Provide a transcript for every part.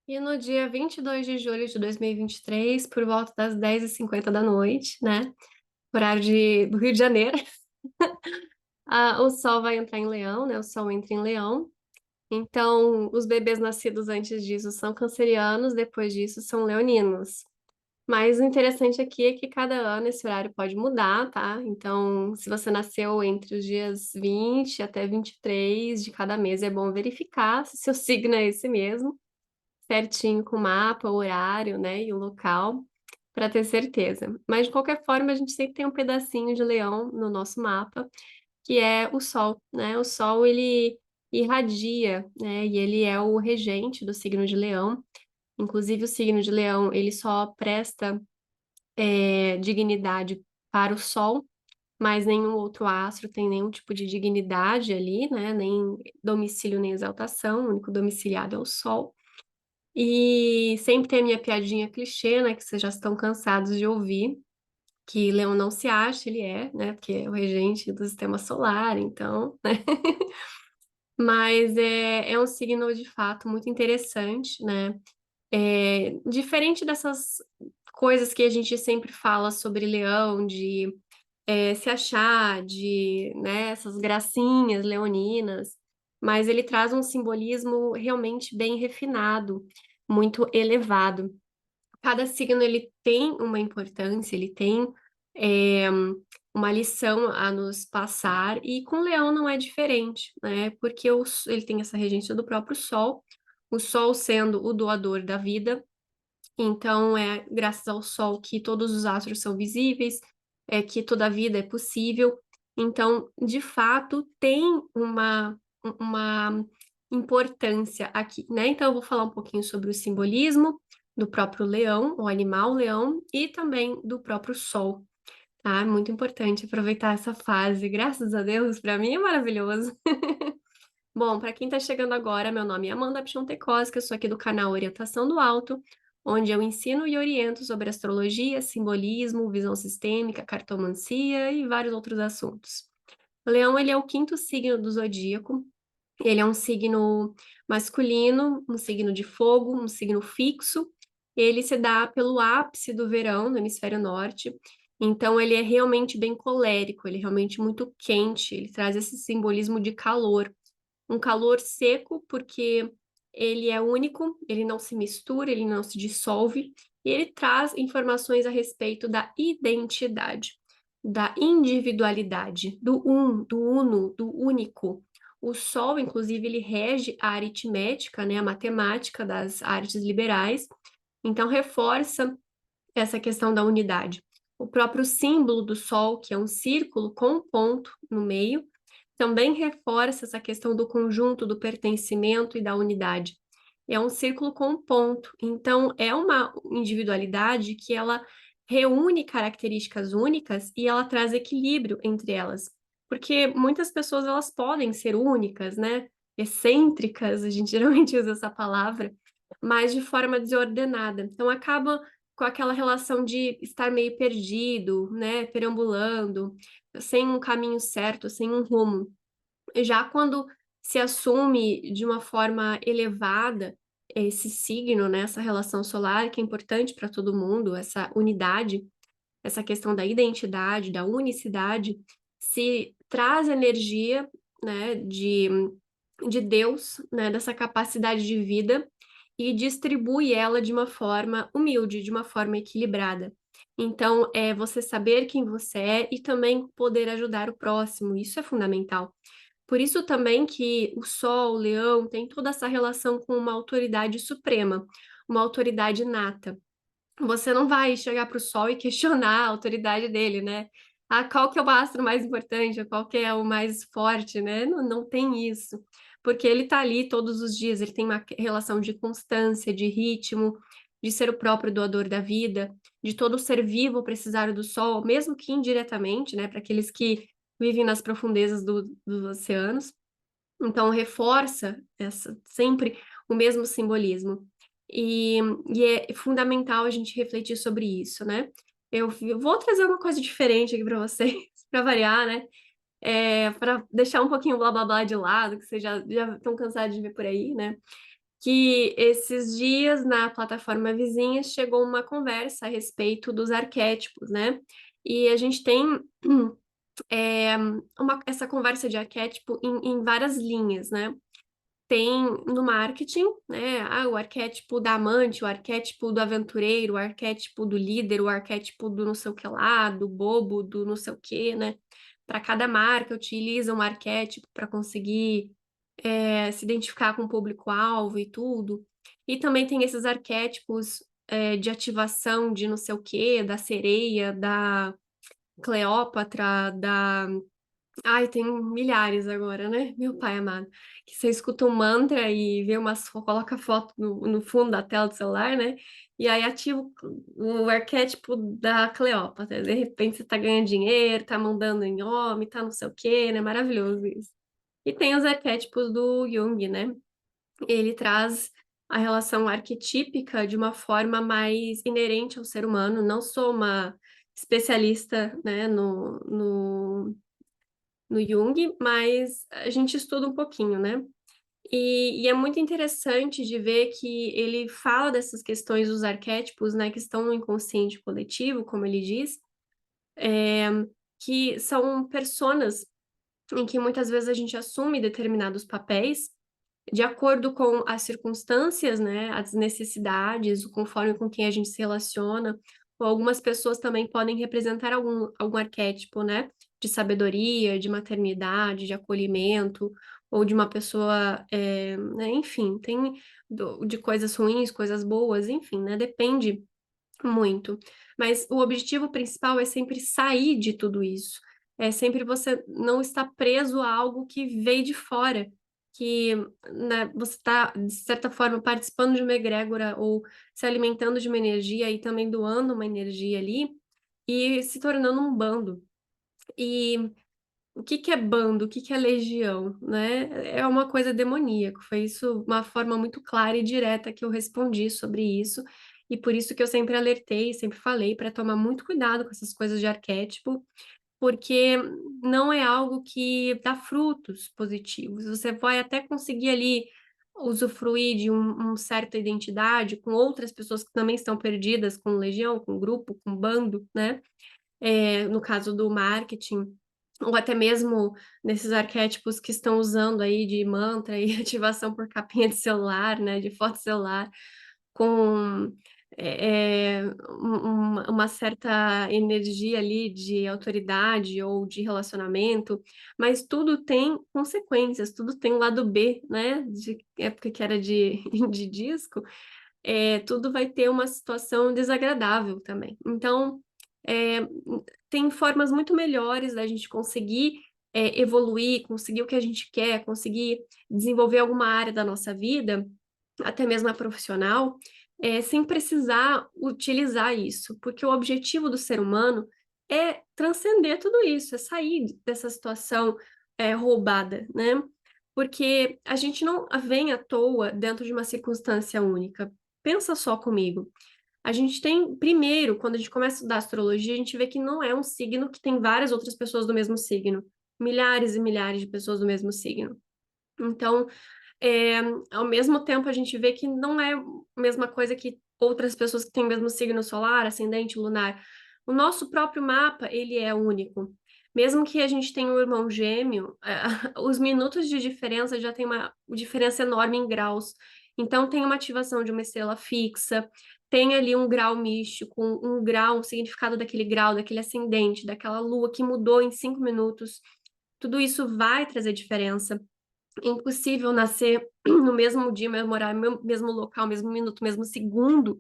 E no dia 22 de julho de 2023, por volta das 10h50 da noite, né? Horário do Rio de Janeiro, o Sol vai entrar em Leão, né? O Sol entra em Leão. Então, os bebês nascidos antes disso são cancerianos, depois disso são leoninos. Mas o interessante aqui é que cada ano esse horário pode mudar, tá? Então, se você nasceu entre os dias 20 até 23 de cada mês, é bom verificar se seu signo é esse mesmo, certinho com o mapa, o horário, né, e o local, para ter certeza. Mas de qualquer forma, a gente sempre tem um pedacinho de leão no nosso mapa, que é o Sol, né? O Sol, ele irradia, né? E ele é o regente do signo de Leão. Inclusive, o signo de Leão, ele só presta dignidade para o Sol, mas nenhum outro astro tem nenhum tipo de dignidade ali, né? Nem domicílio, nem exaltação. O único domiciliado é o Sol. E sempre tem a minha piadinha clichê, né? Que vocês já estão cansados de ouvir, que Leão não se acha, ele é, né? Porque é o regente do sistema solar, então, né? Mas é um signo de fato muito interessante, né? Diferente dessas coisas que a gente sempre fala sobre Leão, de se achar, de, né, essas gracinhas leoninas, mas ele traz um simbolismo realmente bem refinado, muito elevado. Cada signo ele tem uma importância, ele tem é, uma lição a nos passar, e com o Leão não é diferente, né? Porque ele tem essa regência do próprio Sol, o Sol sendo o doador da vida, então é graças ao Sol que todos os astros são visíveis, que toda a vida é possível. Então, de fato, tem uma importância aqui, né? Então, eu vou falar um pouquinho sobre o simbolismo do próprio leão, o animal leão, e também do próprio Sol, tá? É muito importante aproveitar essa fase. Graças a Deus, para mim é maravilhoso. Bom, para quem está chegando agora, meu nome é Amanda Piontekowski, eu sou aqui do canal Orientação do Alto, onde eu ensino e oriento sobre astrologia, simbolismo, visão sistêmica, cartomancia e vários outros assuntos. O Leão, ele é o quinto signo do zodíaco. Ele é um signo masculino, um signo de fogo, um signo fixo. Ele se dá pelo ápice do verão no hemisfério norte. Então, ele é realmente bem colérico, ele é realmente muito quente, ele traz esse simbolismo de calor, um calor seco, porque ele é único, ele não se mistura, ele não se dissolve, e ele traz informações a respeito da identidade, da individualidade, do uno, do único. O Sol, inclusive, ele rege a aritmética, né, a matemática das artes liberais, então reforça essa questão da unidade. O próprio símbolo do Sol, que é um círculo com um ponto no meio, também reforça essa questão do conjunto, do pertencimento e da unidade. É um círculo com um ponto, então é uma individualidade que ela reúne características únicas e ela traz equilíbrio entre elas. Porque muitas pessoas elas podem ser únicas, né? Excêntricas, a gente geralmente usa essa palavra, mas de forma desordenada. Então acaba com aquela relação de estar meio perdido, né? Perambulando, sem um caminho certo, sem um rumo. Já quando se assume de uma forma elevada esse signo, né, essa relação solar, que é importante para todo mundo, essa unidade, essa questão da identidade, da unicidade, se traz energia, né, de Deus, né, dessa capacidade de vida e distribui ela de uma forma humilde, de uma forma equilibrada. Então, é você saber quem você é e também poder ajudar o próximo, isso é fundamental. Por isso também que o Sol, o Leão, tem toda essa relação com uma autoridade suprema, uma autoridade nata. Você não vai chegar para o Sol e questionar a autoridade dele, né? Ah, qual que é o astro mais importante, qual que é o mais forte, né? Não, não tem isso, porque ele está ali todos os dias, ele tem uma relação de constância, de ritmo, de ser o próprio doador da vida, de todo ser vivo precisar do Sol, mesmo que indiretamente, né? Para aqueles que vivem nas profundezas dos oceanos. Então, reforça sempre o mesmo simbolismo. E, e é fundamental a gente refletir sobre isso, né? Eu vou trazer uma coisa diferente aqui para vocês, para variar, né? Para deixar um pouquinho o blá blá blá de lado, que vocês já estão cansados de ver por aí, né? que esses dias na plataforma vizinha chegou uma conversa a respeito dos arquétipos, né? E a gente tem é, essa conversa de arquétipo em várias linhas, né? Tem no marketing, né? Ah, o arquétipo da amante, o arquétipo do aventureiro, o arquétipo do líder, o arquétipo do não sei o que lá, do bobo, do não sei o que, né? Para cada marca utiliza um arquétipo para conseguir se identificar com o público-alvo e tudo. E também tem esses arquétipos de ativação de não sei o que, da sereia, da Cleópatra, da ai, tem milhares agora, né? Meu pai amado. Que você escuta um mantra e vê umas, coloca foto no fundo da tela do celular, né? E aí ativa o arquétipo da Cleópatra. De repente você tá ganhando dinheiro, tá mandando em homem, tá não sei o quê, né? Maravilhoso isso. E tem os arquétipos do Jung, né? Ele traz a relação arquetípica de uma forma mais inerente ao ser humano. Não sou uma especialista, né, no Jung, mas a gente estuda um pouquinho, né? E é muito interessante de ver que ele fala dessas questões dos arquétipos, né, que estão no inconsciente coletivo, como ele diz, é, que são personas em que muitas vezes a gente assume determinados papéis de acordo com as circunstâncias, né, as necessidades, conforme com quem a gente se relaciona, ou algumas pessoas também podem representar algum arquétipo, né, de sabedoria, de maternidade, de acolhimento, ou de uma pessoa, né, enfim, tem de coisas ruins, coisas boas, enfim, né, depende muito. Mas o objetivo principal é sempre sair de tudo isso. É sempre você não estar preso a algo que veio de fora, que, né, você está, de certa forma, participando de uma egrégora ou se alimentando de uma energia e também doando uma energia ali e se tornando um bando. E o que que é bando? O que que é legião, né? É uma coisa demoníaca. Foi isso uma forma muito clara e direta que eu respondi sobre isso. E por isso que eu sempre alertei, sempre falei para tomar muito cuidado com essas coisas de arquétipo, porque não é algo que dá frutos positivos. Você vai até conseguir ali usufruir de uma certa identidade com outras pessoas que também estão perdidas, com legião, com grupo, com bando, né? No caso do marketing, ou até mesmo nesses arquétipos que estão usando aí de mantra e ativação por capinha de celular, né, de foto celular, com uma certa energia ali de autoridade ou de relacionamento, mas tudo tem consequências, tudo tem um lado B, né, de época que era de disco, tudo vai ter uma situação desagradável também. Então, é, tem formas muito melhores da gente conseguir evoluir, conseguir o que a gente quer, conseguir desenvolver alguma área da nossa vida, até mesmo a profissional, sem precisar utilizar isso, porque o objetivo do ser humano é transcender tudo isso, é sair dessa situação roubada, né? Porque a gente não vem à toa dentro de uma circunstância única. Pensa só comigo. A gente tem, primeiro, quando a gente começa a estudar astrologia, a gente vê que não é um signo que tem várias outras pessoas do mesmo signo. Milhares e milhares de pessoas do mesmo signo. Então, é, ao mesmo tempo, a gente vê que não é a mesma coisa que outras pessoas que têm o mesmo signo solar, ascendente, lunar. O nosso próprio mapa, ele é único. Mesmo que a gente tenha um irmão gêmeo, os minutos de diferença já tem uma diferença enorme em graus. Então, tem uma ativação de uma estrela fixa, tem ali um grau místico, um grau, um significado daquele grau, daquele ascendente, daquela lua que mudou em 5 minutos. Tudo isso vai trazer diferença. É impossível nascer no mesmo dia, mesmo horário, mesmo local, mesmo minuto, mesmo segundo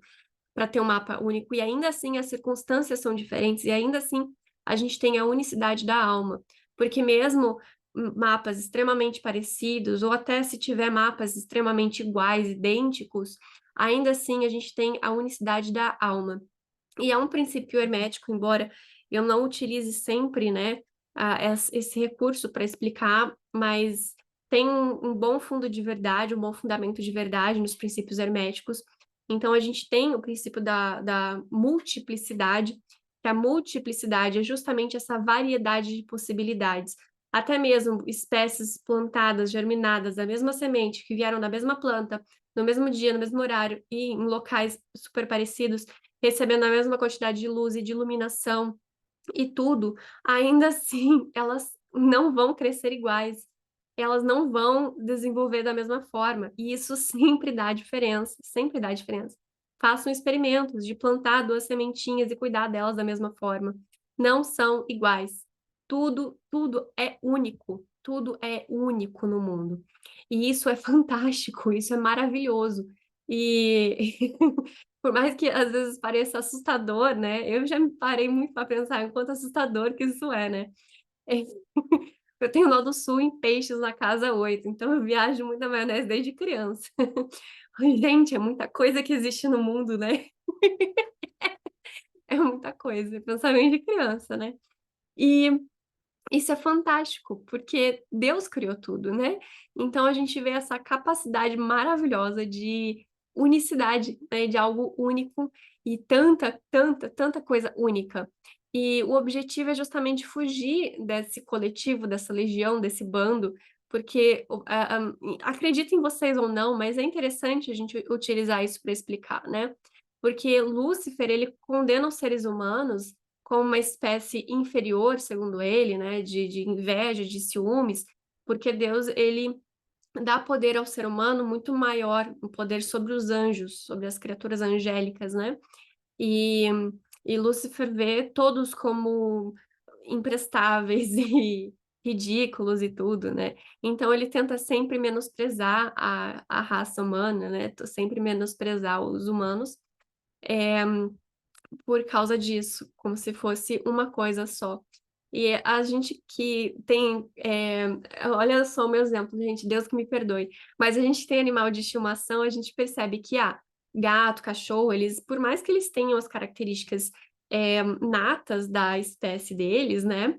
para ter um mapa único. E ainda assim as circunstâncias são diferentes, e ainda assim a gente tem a unicidade da alma. Porque mesmo mapas extremamente parecidos, ou até se tiver mapas extremamente iguais, idênticos, ainda assim a gente tem a unicidade da alma. E é um princípio hermético, embora eu não utilize sempre, né, esse recurso para explicar, mas tem um bom fundo de verdade, um bom fundamento de verdade nos princípios herméticos. Então, a gente tem o princípio da multiplicidade, que a multiplicidade é justamente essa variedade de possibilidades. até mesmo espécies plantadas, germinadas da mesma semente, que vieram da mesma planta, no mesmo dia, no mesmo horário e em locais super parecidos, recebendo a mesma quantidade de luz e de iluminação e tudo, ainda assim elas não vão crescer iguais, elas não vão desenvolver da mesma forma, e isso sempre dá diferença, sempre dá diferença. Façam experimentos de plantar duas sementinhas e cuidar delas da mesma forma. Não são iguais. Tudo é único no mundo. E isso é fantástico, isso é maravilhoso. E por mais que às vezes pareça assustador, né? Eu já me parei muito para pensar em quanto assustador que isso é, né? É, eu tenho nó do sul em peixes na casa 8, então eu viajo muita maionese desde criança. Gente, é muita coisa que existe no mundo, né? É muita coisa, pensamento de criança, né? E isso é fantástico, porque Deus criou tudo, né? Então a gente vê essa capacidade maravilhosa de unicidade, né? De algo único e tanta coisa única. E o objetivo é justamente fugir desse coletivo, dessa legião, desse bando, porque acreditem vocês ou não, mas é interessante a gente utilizar isso para explicar, né? Porque Lúcifer, ele condena os seres humanos como uma espécie inferior, segundo ele, né, de inveja, de ciúmes, porque Deus, ele dá poder ao ser humano muito maior, um poder sobre os anjos, sobre as criaturas angélicas, né? E, e Lúcifer vê todos como imprestáveis e ridículos e tudo, né? Então ele tenta sempre menosprezar a raça humana, né? Sempre menosprezar os humanos. É, por causa disso, como se fosse uma coisa só. E a gente que tem, olha só o meu exemplo, gente, Deus que me perdoe, mas a gente tem animal de estimação, a gente percebe que, gato, cachorro, eles, por mais que eles tenham as características, natas da espécie deles, né?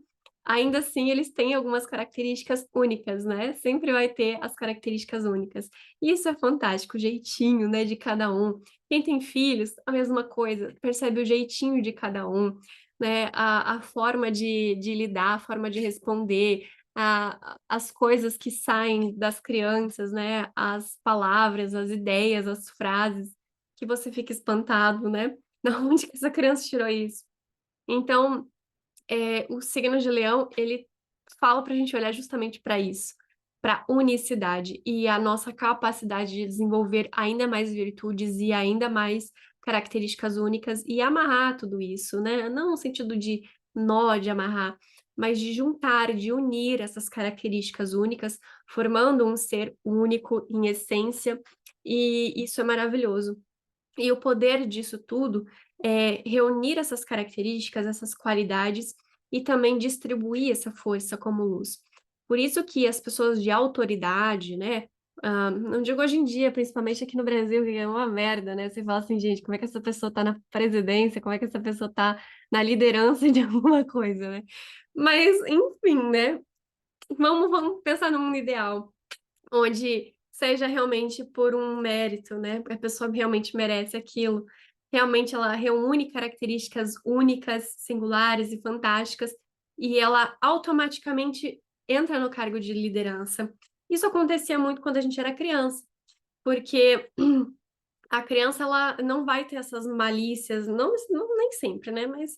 Ainda assim, eles têm algumas características únicas, né? Sempre vai ter as características únicas. E isso é fantástico, o jeitinho, né, de cada um. Quem tem filhos, a mesma coisa, percebe o jeitinho de cada um, né? A forma de lidar, a forma de responder, as coisas que saem das crianças, né? As palavras, as ideias, as frases, que você fica espantado, né? Da onde que essa criança tirou isso? Então, o signo de Leão, ele fala para a gente olhar justamente para isso, para unicidade e a nossa capacidade de desenvolver ainda mais virtudes e ainda mais características únicas e amarrar tudo isso, né? Não no sentido de nó de amarrar, mas de juntar, de unir essas características únicas, formando um ser único em essência, e isso é maravilhoso. E o poder disso tudo é reunir essas características, essas qualidades e também distribuir essa força como luz. Por isso que as pessoas de autoridade, né? Não digo hoje em dia, principalmente aqui no Brasil, que é uma merda, né? Você fala assim, gente, como é que essa pessoa tá na presidência? Como é que essa pessoa tá na liderança de alguma coisa, né? Mas, enfim, né? Vamos pensar no mundo ideal onde seja realmente por um mérito, né? A pessoa realmente merece aquilo. Realmente ela reúne características únicas, singulares e fantásticas, e ela automaticamente entra no cargo de liderança. Isso acontecia muito quando a gente era criança, porque a criança ela não vai ter essas malícias, nem sempre, né? Mas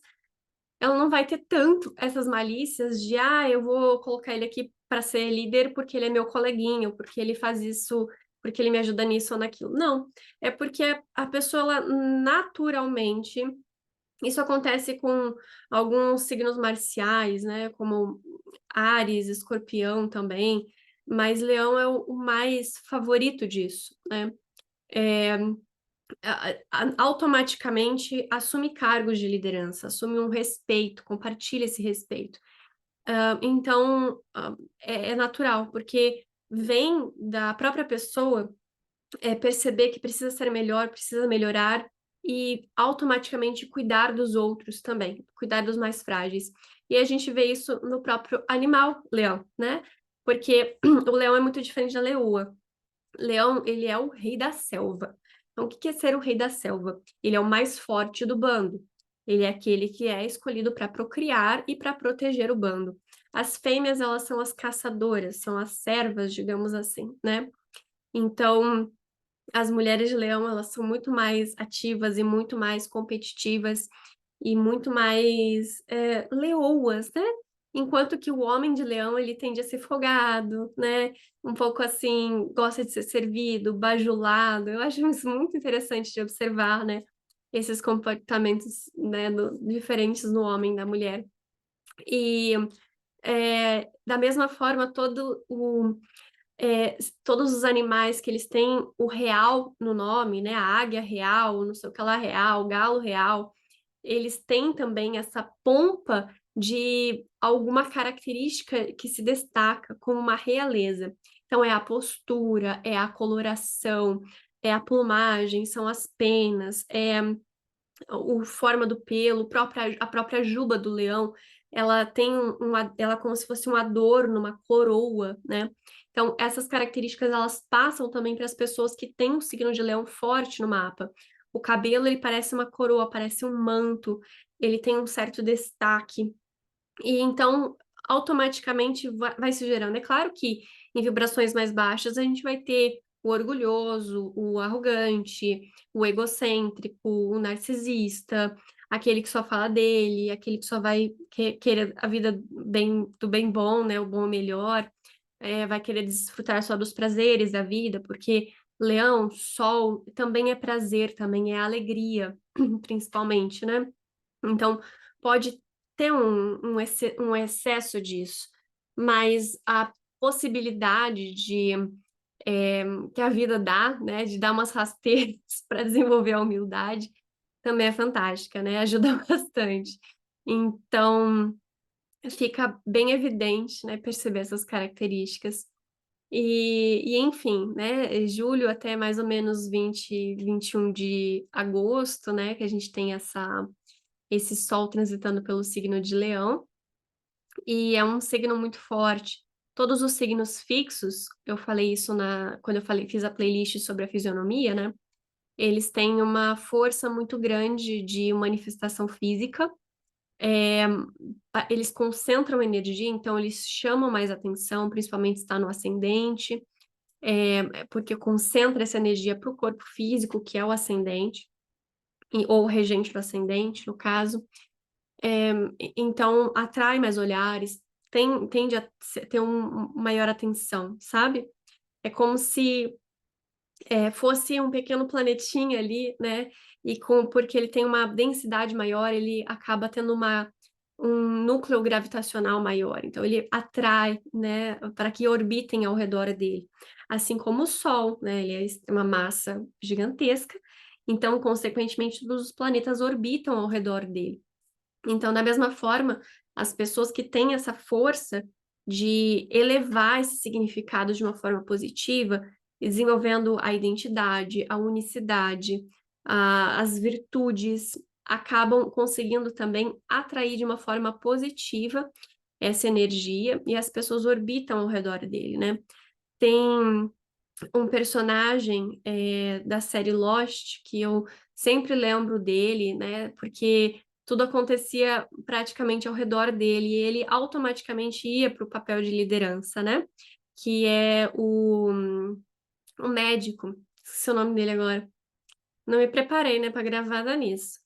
ela não vai ter tanto essas malícias de, eu vou colocar ele aqui para ser líder porque ele é meu coleguinho, porque ele faz isso, porque ele me ajuda nisso ou naquilo. Não, é porque a pessoa, ela, naturalmente, isso acontece com alguns signos marciais, né, como Áries, Escorpião também, mas Leão é o mais favorito disso, né? Automaticamente assume cargos de liderança, assume um respeito, compartilha esse respeito. Então, é natural, porque vem da própria pessoa perceber que precisa ser melhor, precisa melhorar e automaticamente cuidar dos outros também, cuidar dos mais frágeis. E a gente vê isso no próprio animal, leão, né? Porque o leão é muito diferente da leoa. Leão, ele é o rei da selva. Então, o que é ser o rei da selva? Ele é o mais forte do bando. Ele é aquele que é escolhido para procriar e para proteger o bando. As fêmeas, elas são as caçadoras, são as servas, digamos assim, né? Então, as mulheres de leão, elas são muito mais ativas e muito mais competitivas e muito mais leoas, né? Enquanto que o homem de leão, ele tende a ser folgado, né? Um pouco assim, gosta de ser servido, bajulado. Eu acho isso muito interessante de observar, né? Esses comportamentos, né, diferentes no homem e na mulher. E da mesma forma, todos os animais que eles têm o real no nome, né? A águia real, não sei o que lá real, o galo real, eles têm também essa pompa de alguma característica que se destaca como uma realeza. Então, é a postura, é a coloração, é a plumagem, são as penas, o forma do pelo, a própria juba do leão, ela tem ela é como se fosse um adorno, uma coroa, né? Então, essas características, elas passam também para as pessoas que têm um signo de leão forte no mapa. O cabelo, ele parece uma coroa, parece um manto, ele tem um certo destaque. E então, automaticamente vai se gerando. É claro que em vibrações mais baixas a gente vai ter o orgulhoso, o arrogante, o egocêntrico, o narcisista, aquele que só fala dele, aquele que só vai querer a vida do bem bom, né? O bom o melhor, vai querer desfrutar só dos prazeres da vida, porque Leão, Sol, também é prazer, também é alegria, principalmente, né? Então, pode ter um excesso disso, mas a possibilidade que a vida dá, né, de dar umas rasteiras para desenvolver a humildade, também é fantástica, né? Ajuda bastante. Então, fica bem evidente, né, perceber essas características. Enfim, né, julho até mais ou menos 21 de agosto, né, que a gente tem esse Sol transitando pelo signo de Leão, e é um signo muito forte. Todos os signos fixos, eu falei isso quando fiz a playlist sobre a fisionomia, né? Eles têm uma força muito grande de manifestação física, é, eles concentram energia, então eles chamam mais atenção, principalmente se está no ascendente, porque concentra essa energia para o corpo físico, que é o ascendente, ou o regente do ascendente, no caso. Então, atrai mais olhares, tende a ter maior atenção, sabe? É como se fosse um pequeno planetinha ali, né? Porque ele tem uma densidade maior, ele acaba tendo um núcleo gravitacional maior. Então, ele atrai, né, para que orbitem ao redor dele. Assim como o Sol, né? Ele tem uma massa gigantesca, então, consequentemente, todos os planetas orbitam ao redor dele. Então, da mesma forma, as pessoas que têm essa força de elevar esse significado de uma forma positiva, desenvolvendo a identidade, a unicidade, as virtudes, acabam conseguindo também atrair de uma forma positiva essa energia e as pessoas orbitam ao redor dele, né? Tem um personagem da série Lost que eu sempre lembro dele, né? Porque tudo acontecia praticamente ao redor dele e ele automaticamente ia para o papel de liderança, né? Que é o médico, esqueci o nome dele agora. Não me preparei, né, para gravar nisso.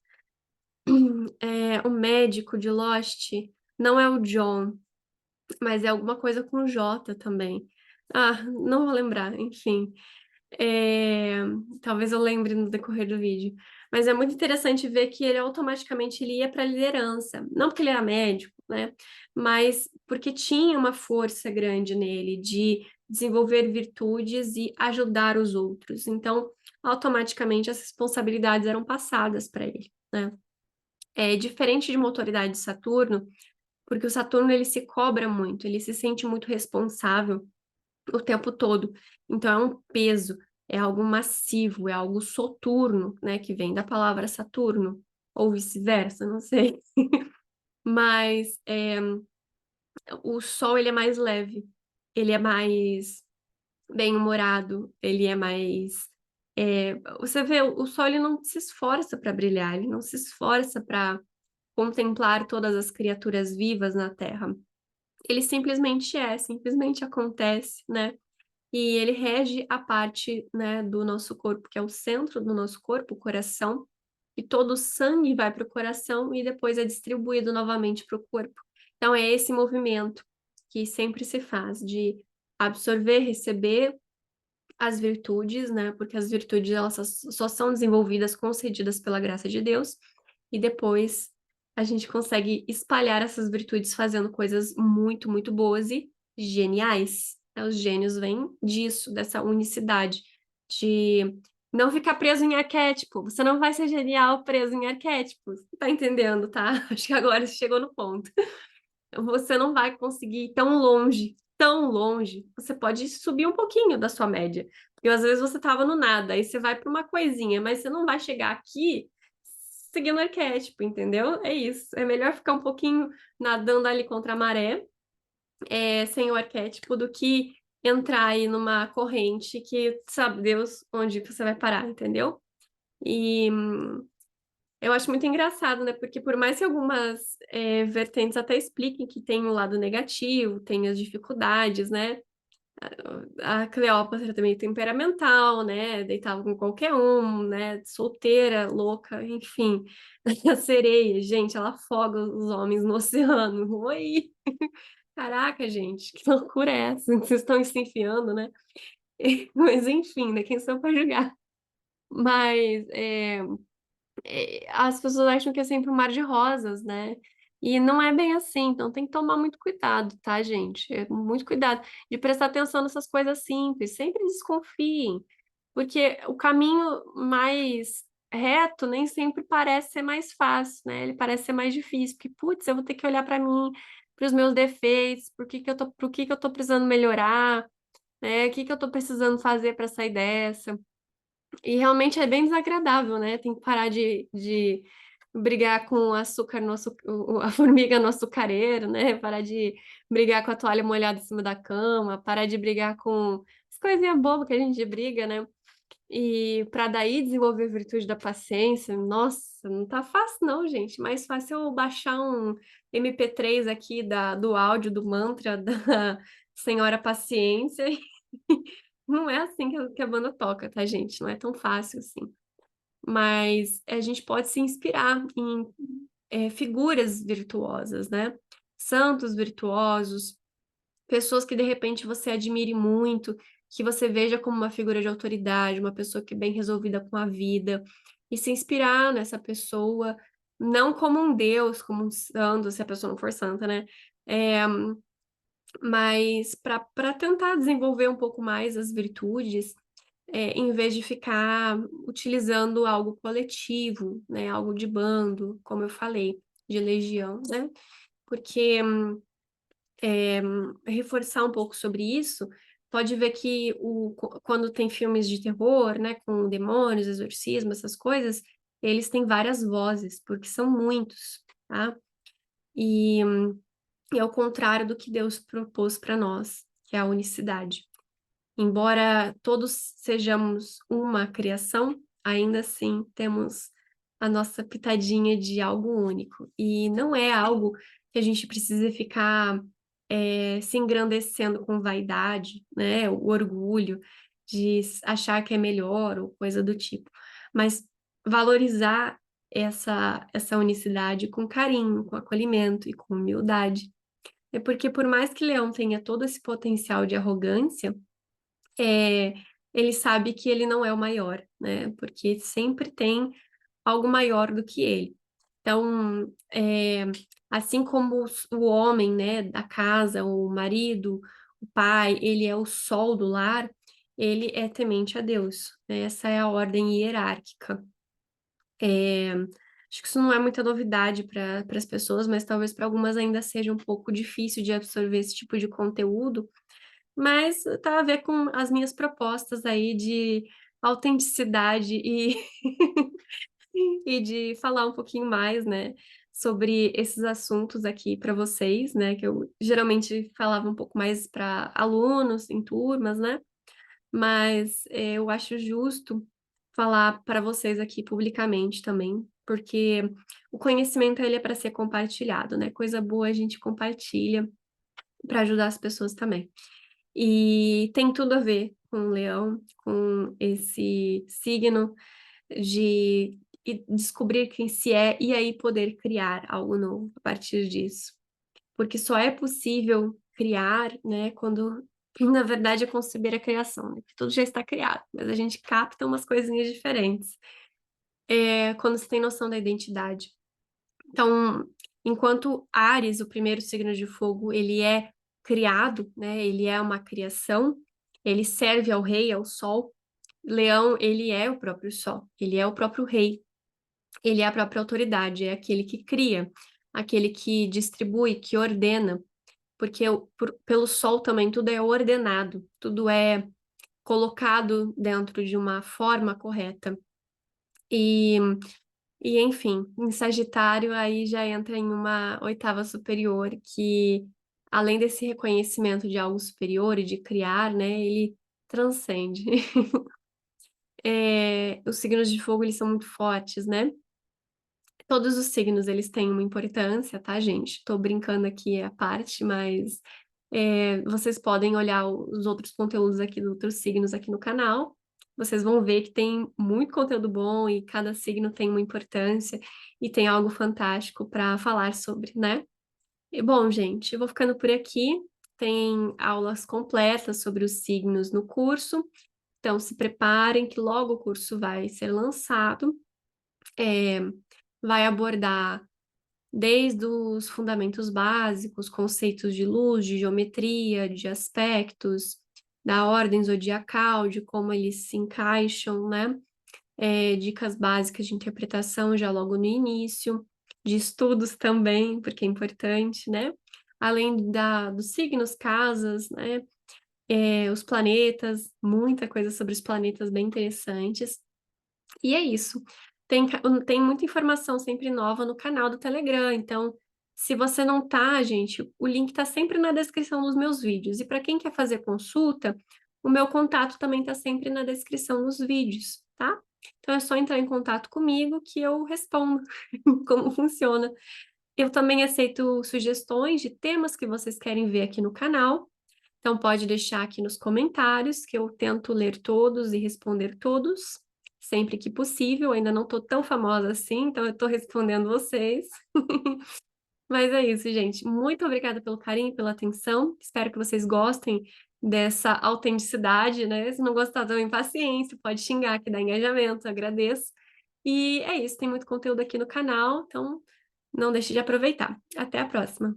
O médico de Lost não é o John, mas é alguma coisa com J também. Ah, não vou lembrar, enfim. É, talvez eu lembre no decorrer do vídeo. Mas é muito interessante ver que ele automaticamente ele ia para a liderança. Não porque ele era médico, né? Mas porque tinha uma força grande nele de desenvolver virtudes e ajudar os outros. Então, automaticamente as responsabilidades eram passadas para ele, né? É diferente de uma autoridade de Saturno, porque o Saturno ele se cobra muito, ele se sente muito responsável o tempo todo. Então é um peso, é algo massivo, é algo soturno, né, que vem da palavra Saturno, ou vice-versa, não sei. Mas o Sol ele é mais leve, ele é mais bem-humorado, ele é mais você vê, o Sol ele não se esforça para brilhar, ele não se esforça para contemplar todas as criaturas vivas na Terra. ele simplesmente acontece, né? E ele rege a parte, né, do nosso corpo, que é o centro do nosso corpo, o coração, e todo o sangue vai para o coração e depois é distribuído novamente para o corpo. Então, é esse movimento que sempre se faz de absorver, receber as virtudes, né? Porque as virtudes elas só são desenvolvidas, concedidas pela graça de Deus, e depois a gente consegue espalhar essas virtudes fazendo coisas muito, muito boas e geniais. Né? Os gênios vêm disso, dessa unicidade, de não ficar preso em arquétipo. Você não vai ser genial preso em arquétipos. Tá entendendo, tá? Acho que agora você chegou no ponto. Você não vai conseguir ir tão longe, tão longe. Você pode subir um pouquinho da sua média. Porque às vezes você estava no nada, aí você vai para uma coisinha, mas você não vai chegar aqui seguindo arquétipo, entendeu? É isso. É melhor ficar um pouquinho nadando ali contra a maré, sem o arquétipo, do que entrar aí numa corrente que sabe Deus onde você vai parar, entendeu? E eu acho muito engraçado, né? Porque por mais que algumas vertentes até expliquem que tem um lado negativo, tem as dificuldades, né? A Cleópatra também é temperamental, né? Deitava com qualquer um, né? Solteira, louca, enfim. A sereia, gente, ela afoga os homens no oceano. Oi! Caraca, gente, que loucura é essa? Vocês estão se enfiando, né? Mas enfim, né? Quem sou eu pra julgar? Mas as pessoas acham que é sempre um mar de rosas, né? E não é bem assim, então tem que tomar muito cuidado, tá, gente? Muito cuidado de prestar atenção nessas coisas simples. Sempre desconfiem, porque o caminho mais reto nem sempre parece ser mais fácil, né? Ele parece ser mais difícil, porque, putz, eu vou ter que olhar para mim, para os meus defeitos, pro que eu tô precisando melhorar, né? O que que eu tô precisando fazer para sair dessa? E realmente é bem desagradável, né? Tem que parar de brigar com o açúcar no a formiga no açucareiro, né? Parar de brigar com a toalha molhada em cima da cama, parar de brigar com as coisinhas bobas que a gente briga, né? E para daí desenvolver a virtude da paciência, nossa, não tá fácil não, gente. Mais fácil eu baixar um MP3 aqui do áudio do mantra da Senhora Paciência. Não é assim que a banda toca, tá, gente? Não é tão fácil assim. Mas a gente pode se inspirar em figuras virtuosas, né? Santos virtuosos, pessoas que de repente você admire muito, que você veja como uma figura de autoridade, uma pessoa que é bem resolvida com a vida, e se inspirar nessa pessoa, não como um deus, como um santo, se a pessoa não for santa, né? É, mas para tentar desenvolver um pouco mais as virtudes, em vez de ficar utilizando algo coletivo, né? Algo de bando, como eu falei, de legião, né? Porque reforçar um pouco sobre isso, pode ver que quando tem filmes de terror, né, com demônios, exorcismo, essas coisas, eles têm várias vozes, porque são muitos, tá? E, e é o contrário do que Deus propôs para nós, que é a unicidade. Embora todos sejamos uma criação, ainda assim temos a nossa pitadinha de algo único. E não é algo que a gente precisa ficar se engrandecendo com vaidade, né? O orgulho de achar que é melhor ou coisa do tipo. Mas valorizar essa unicidade com carinho, com acolhimento e com humildade. É porque por mais que Leão tenha todo esse potencial de arrogância, é, ele sabe que ele não é o maior, né? Porque sempre tem algo maior do que ele. Então, assim como o homem, né, da casa, o marido, o pai, ele é o sol do lar, ele é temente a Deus, né? Essa é a ordem hierárquica. É, acho que isso não é muita novidade para as pessoas, mas talvez para algumas ainda seja um pouco difícil de absorver esse tipo de conteúdo, mas tá a ver com as minhas propostas aí de autenticidade e de falar um pouquinho mais, né, sobre esses assuntos aqui para vocês, né, que eu geralmente falava um pouco mais para alunos em turmas, né, mas eu acho justo falar para vocês aqui publicamente também, porque o conhecimento ele é para ser compartilhado, né, coisa boa a gente compartilha para ajudar as pessoas também. E tem tudo a ver com o leão, com esse signo de descobrir quem se é e aí poder criar algo novo a partir disso. Porque só é possível criar, né, quando na verdade é conceber a criação, né? Que tudo já está criado, mas a gente capta umas coisinhas diferentes. É quando você tem noção da identidade. Então, enquanto Áries, o primeiro signo de fogo, ele é criado, né? Ele é uma criação, ele serve ao rei, ao sol. Leão, ele é o próprio sol, ele é o próprio rei, ele é a própria autoridade, é aquele que cria, aquele que distribui, que ordena, porque pelo sol também tudo é ordenado, tudo é colocado dentro de uma forma correta. E enfim, em Sagitário aí já entra em uma oitava superior que, além desse reconhecimento de algo superior e de criar, né, ele transcende. Os signos de fogo, eles são muito fortes, né? Todos os signos, eles têm uma importância, tá, gente? Tô brincando aqui à parte, mas vocês podem olhar os outros conteúdos aqui dos outros signos aqui no canal. Vocês vão ver que tem muito conteúdo bom e cada signo tem uma importância e tem algo fantástico para falar sobre, né? E bom, gente, eu vou ficando por aqui. Tem aulas completas sobre os signos no curso, então se preparem que logo o curso vai ser lançado. É, vai abordar desde os fundamentos básicos, conceitos de luz, de geometria, de aspectos, da ordem zodiacal, de como eles se encaixam, né? Dicas básicas de interpretação já logo no início, de estudos também, porque é importante, né? Além dos signos, casas, né? Os planetas, muita coisa sobre os planetas bem interessantes. E é isso. Tem muita informação sempre nova no canal do Telegram. Então, se você não tá, gente, o link tá sempre na descrição dos meus vídeos. E para quem quer fazer consulta, o meu contato também tá sempre na descrição dos vídeos, tá? Então é só entrar em contato comigo que eu respondo como funciona. Eu também aceito sugestões de temas que vocês querem ver aqui no canal. Então pode deixar aqui nos comentários que eu tento ler todos e responder todos, sempre que possível. Ainda não estou tão famosa assim, então eu estou respondendo vocês. Mas é isso, gente. Muito obrigada pelo carinho e pela atenção. Espero que vocês gostem dessa autenticidade, né? Se não gostar, também paciência, pode xingar que dá engajamento, agradeço. E é isso, tem muito conteúdo aqui no canal, então não deixe de aproveitar. Até a próxima!